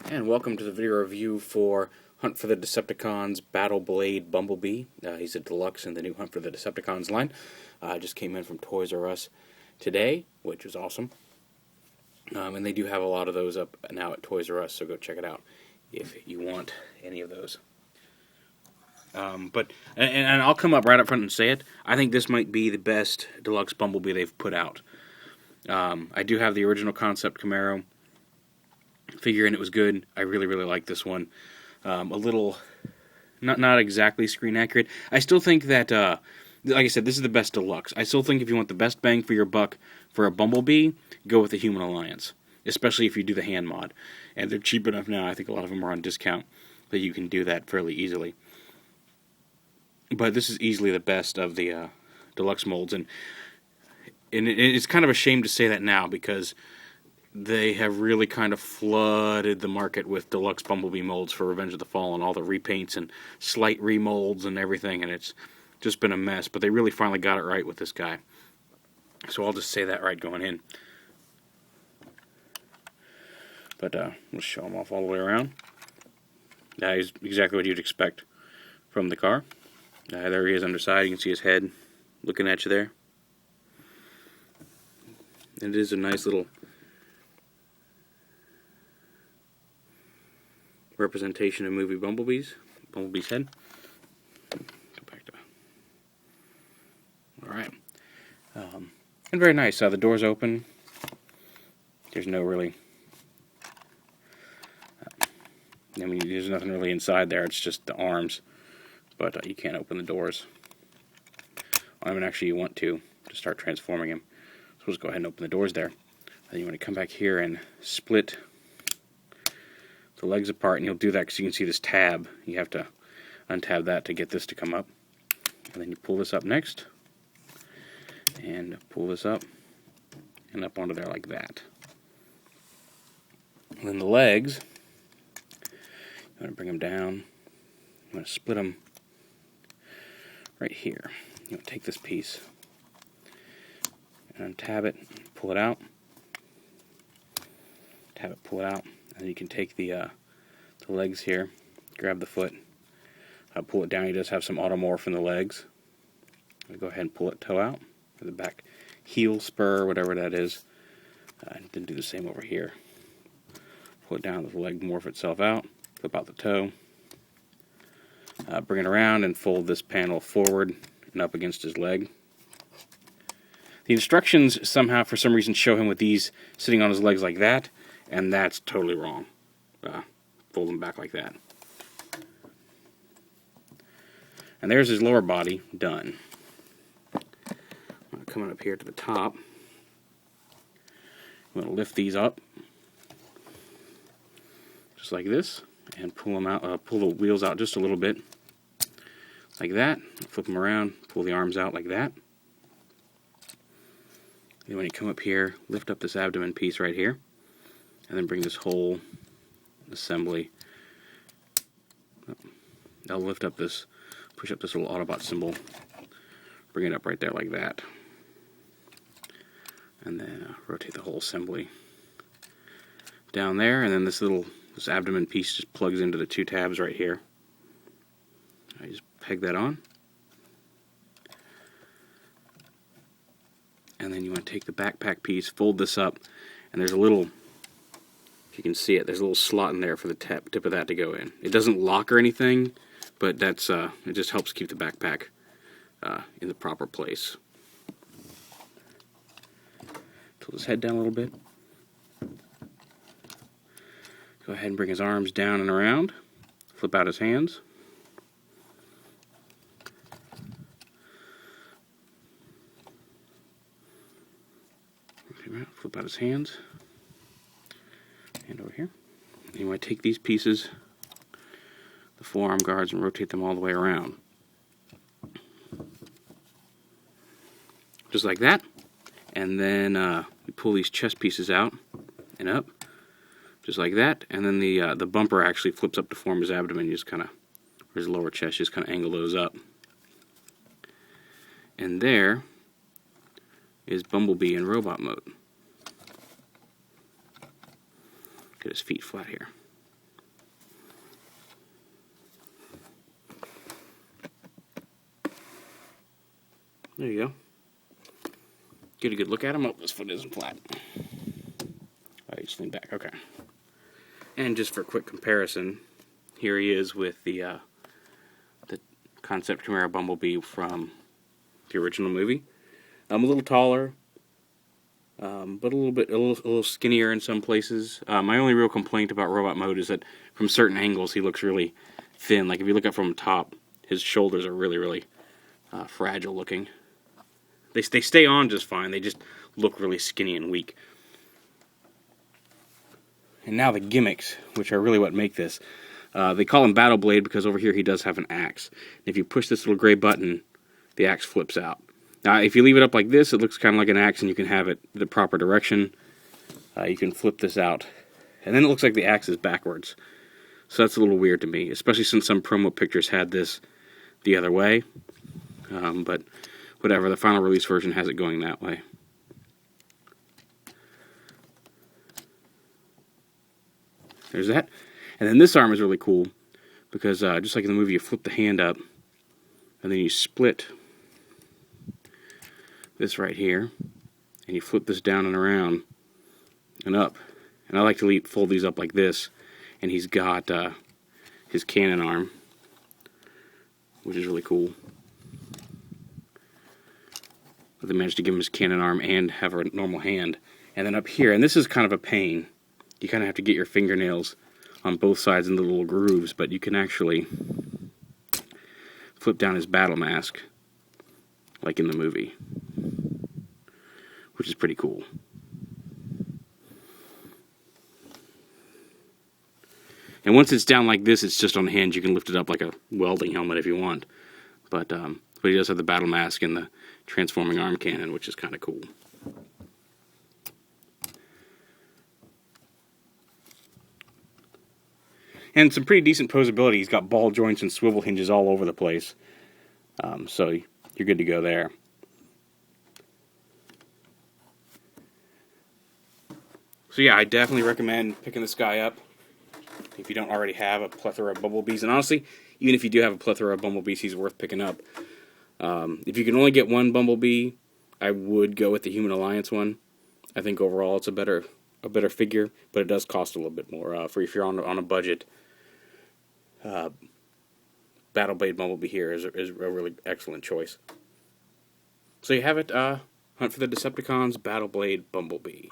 And welcome to the video review for Hunt for the Decepticons Battle Blade Bumblebee. He's a deluxe in the new Hunt for the Decepticons line. Just came in from Toys R Us today, which was awesome. And they do have a lot of those up now at Toys R Us, so go check it out if you want any of those. And I'll come up right up front and say it. I think this might be the best deluxe Bumblebee they've put out. I do have the original concept Camaro figure, and it was good. I really like this one. A little, not exactly screen accurate. I still think that, like I said, this is the best deluxe. I still think if you want the best bang for your buck for a Bumblebee, go with the Human Alliance, especially if you do the hand mod. And they're cheap enough now. I think a lot of them are on discount that you can do that fairly easily. But this is easily the best of the deluxe molds, and it's kind of a shame to say that now because they have really kind of flooded the market with deluxe Bumblebee molds for Revenge of the Fallen, all the repaints and slight remolds and everything, and it's just been a mess. But they really finally got it right with this guy. So I'll just say that right going in. But we'll show him off all the way around. He's exactly what you'd expect from the car. There he is underside. You can see his head looking at you there. And it is a nice little representation of movie Bumblebee's head. Go back to... Alright. And very nice. The door's open. There's no really... I mean, there's nothing really inside there. It's just the arms. But you can't open the doors. I mean, actually, you want to start transforming him. So let's go ahead and open the doors there. Then you want to come back here and split the legs apart, and you'll do that because you can see this tab. You have to untab that to get this to come up. And then you pull this up next, and pull this up, and up onto there like that. And then the legs, you want to bring them down. You want to split them right here. You want to take this piece and untab it, pull it out, tab it, pull it out, and you can take the legs here, grab the foot, pull it down. He does have some automorph in the legs. I'll go ahead and pull it toe out, or the back heel spur, whatever that is, and then do the same over here. Pull it down, the leg morph itself out, flip out the toe, bring it around and fold this panel forward and up against his leg. The instructions somehow, for some reason, show him with these sitting on his legs like that, and that's totally wrong. Fold them back like that. And there's his lower body done. Coming up here to the top, I'm going to lift these up, just like this, and pull them out. Pull the wheels out just a little bit, like that. Flip them around, pull the arms out like that. And when you come up here, lift up this abdomen piece right here, and then bring this whole assembly. I'll lift up this, push up this little Autobot symbol, bring it up right there like that, and then rotate the whole assembly down there, and then this abdomen piece just plugs into the two tabs right here. I just peg that on. And then you want to take the backpack piece, fold this up, and there's a little, if you can see it, there's a little slot in there for the tip of that to go in. It doesn't lock or anything, but that's it just helps keep the backpack in the proper place. Tilt his head down a little bit. Go ahead and bring his arms down and around. Flip out his hands. Flip out his hands. Hand over here. And you want to take these pieces, the forearm guards, and rotate them all the way around. Just like that. And then we pull these chest pieces out and up. just like that. And then the bumper actually flips up to form his abdomen. You just kind of, or his lower chest, just kind of angle those up. And there is Bumblebee in robot mode. Get his feet flat here. There you go. Get a good look at him. Oh, this foot isn't flat. Oh, you just lean back. Okay. And just for a quick comparison, here he is with the concept Chimera Bumblebee from the original movie. A little taller, but a little skinnier in some places. My only real complaint about robot mode is that from certain angles he looks really thin. Like if you look up from top, his shoulders are really fragile looking. They stay on just fine. They just look really skinny and weak. And now the gimmicks, which are really what make this. They call him Battle Blade because over here he does have an axe. If you push this little gray button, the axe flips out. Now, if you leave it up like this, it looks kind of like an axe, and you can have it the proper direction. You can flip this out, and then it looks like the axe is backwards. So that's a little weird to me, especially since some promo pictures had this the other way. But whatever, the final release version has it going that way. There's that. And then this arm is really cool, because just like in the movie, you flip the hand up, and then you split this right here, and you flip this down and around and up. And I like to fold these up like this, and he's got his cannon arm, which is really cool. But they managed to give him his cannon arm and have a normal hand. And then up here, and this is kind of a pain, you kind of have to get your fingernails on both sides in the little grooves, but you can actually flip down his battle mask like in the movie, which is pretty cool. And once it's down like this, it's just on the hinge. You can lift it up like a welding helmet if you want. But he does have the battle mask and the transforming arm cannon, which is kind of cool. And some pretty decent posability. He's got ball joints and swivel hinges all over the place. So you're good to go there. So yeah, I definitely recommend picking this guy up if you don't already have a plethora of Bumblebees. And honestly, even if you do have a plethora of Bumblebees, he's worth picking up. If you can only get one Bumblebee, I would go with the Human Alliance one. I think overall it's a better figure, but it does cost a little bit more. For if you're on a budget, Battle Blade Bumblebee here is a really excellent choice. So you have it. Hunt for the Decepticons, Battle Blade Bumblebee.